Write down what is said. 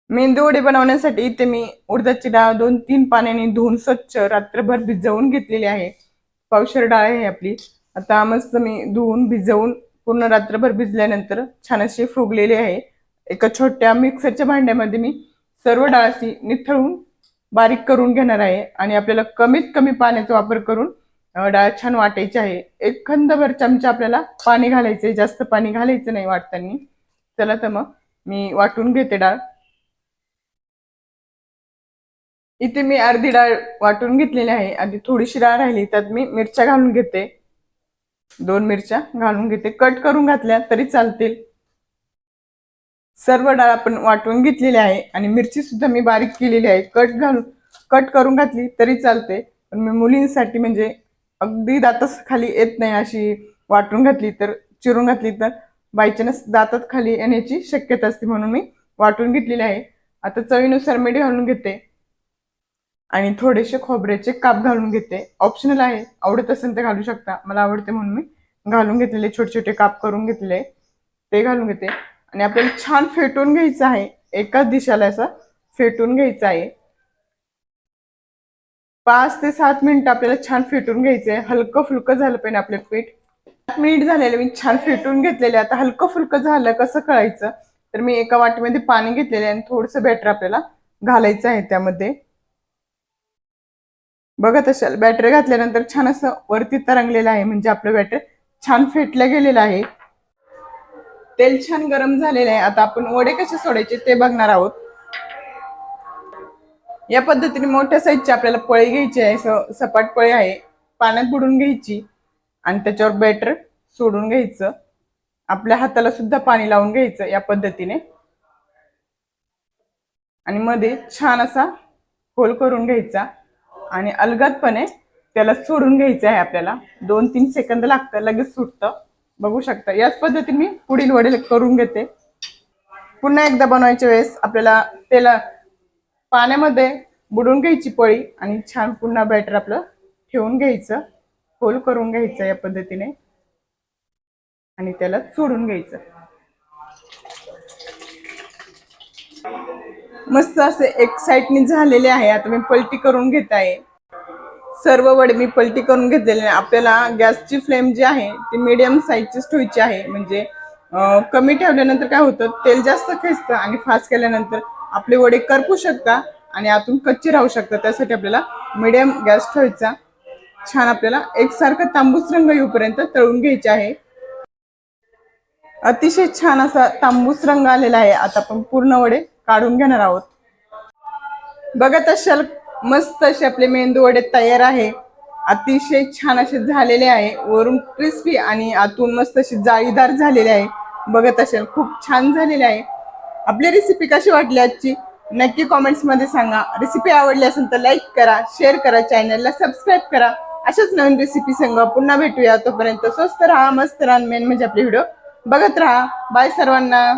मेंदू वडे बनवण्यासाठी इथे मी उडदाची डाळ 2-3 पाण्याने धुवून स्वच्छ रात्रभर भिजवून घेतलेली आहे. पावशेर डाळ आहे आपली. आता मस्त मी धुवून भिजवून पूर्ण रात्रभर भिजल्यानंतर छान अशी फुगलेली आहे. एका छोट्या मिक्सरच्या भांड्यामध्ये मी सर्व डाळ अशी निथळून बारीक करून घेणार आहे आणि आपल्याला कमीत कमी पाण्याचा वापर करून डाळ छान वाटायची आहे. एक खंदभर चमचा आपल्याला पाणी घालायचंय, जास्त पाणी घालायचं नाही वाटताना. चला तर मग मी वाटून घेते डाळ. इथे मी अर्धी डाळ वाटून घेतलेली आहे. आधी थोडीशी डाळ राहिली त्यात मी मिरच्या घालून घेते. 2 मिरच्या घालून घेते. कट करून घातल्या तरी चालतील. सर्व डाळ आपण वाटून घेतलेली आहे आणि मिरची सुद्धा मी बारीक केलेली आहे. कट करून घातली तरी चालते. पण मी मुलींसाठी म्हणजे अगदी दातात खाली येत नाही अशी वाटून घातली तर, चिरून घातली तर बाय चान्स दातात खाली येण्याची शक्यता असते, म्हणून मी वाटून घेतलेली आहे. आता चवीनुसार मीठ घालून घेते आणि थोडेसे खोबऱ्याचे काप घालून घेते. ऑप्शनल आहे, आवडत असेल तर घालू शकता. मला आवडते म्हणून मी घालून घेतलेले, छोटे छोटे काप करून घेतलेले ते घालून घेते. आणि आपल्याला छान फेटून घ्यायचं आहे. एकाच दिशेला असं फेटून घ्यायचं आहे. 5 ते 7 मिनिटं आपल्याला छान फेटून घ्यायचं आहे. हलकं फुलकं झालं पाहिजे आपलं पीठ. 7 मिनिट झालेले मी छान फेटून घेतलेले. आता हलकं फुलकं झालं कसं कळायचं, तर मी एका वाटीमध्ये पाणी घेतलेले आणि थोडंसं बॅटर आपल्याला घालायचं आहे त्यामध्ये. बघत असाल बॅटर घातल्यानंतर छान असं वरती तरंगलेलं आहे, म्हणजे आपलं बॅटर छान फेटलं गेलेलं आहे. तेल छान गरम झालेलं आहे. आता आपण वडे कसे सोडायचे ते बघणार आहोत. या पद्धतीने मोठ्या साईजची आपल्याला पळी घ्यायची आहे. सपाट पळी आहे, पाण्यात बुडून घ्यायची आणि त्याच्यावर बॅटर सोडून घ्यायचं. आपल्या हाताला सुद्धा पाणी लावून घ्यायचं या पद्धतीने आणि मध्ये छान असा होल करून घ्यायचा आणि अलगदपणे त्याला सोडून घ्यायचं आहे. आपल्याला 2-3 सेकंद लागतं, लगेच सुटतं. बघू शकता. याच पद्धतीने मी पुढील वडे करून घेते. पुन्हा एकदा बनवायच्या वेळेस आपल्याला त्याला पाण्यामध्ये बुडून घ्यायची पळी आणि छान पुन्हा बॅटर आपलं ठेवून घ्यायचं, होल करून घ्यायचं या पद्धतीने आणि त्याला सोडून घ्यायचं. मस्त असे एक साईडनी झालेले आहे. आता मी पलटी करून घेत आहे. सर्व वडे मी पलटी करून घेतलेले आहे. आपल्याला गॅसची फ्लेम जी आहे ती मीडियम साईजचीच ठेवायची आहे, म्हणजे कमी ठेवल्यानंतर काय होतं, तेल जास्त खेचतं आणि फास्ट केल्यानंतर आपले वडे करपू शकतात आणि आतून कच्चे राहू शकतात. त्यासाठी आपल्याला मीडियम गॅस ठेवायचा. छान आपल्याला एकसारखा तांबूस रंग येऊपर्यंत तळून घ्यायचे आहे. अतिशय छान असा तांबूस रंग आलेला आहे. आता आपण पूर्ण वडे काढून घेणार आहोत. बघत असाल मस्त असे आपले मेंदू वडे तयार आहे. अतिशय छान असे झालेले आहे. वरून क्रिस्पी आणि आतून मस्त अशी जाळीदार झालेले आहे. बघत असाल खूप छान झालेले आहे. आपली रेसिपी कशी वाटली आजची नक्की कॉमेंट्स मध्ये सांगा. रेसिपी आवडली असेल तर लाईक करा, शेअर करा, चॅनलला सबस्क्राईब करा. अशाच नवीन रेसिपी संग पुन्हा भेटूया. तोपर्यंत स्वस्त राहा, मस्त राहा, मेन म्हणजे आपले व्हिडिओ बघत राहा. बाय सर्वांना.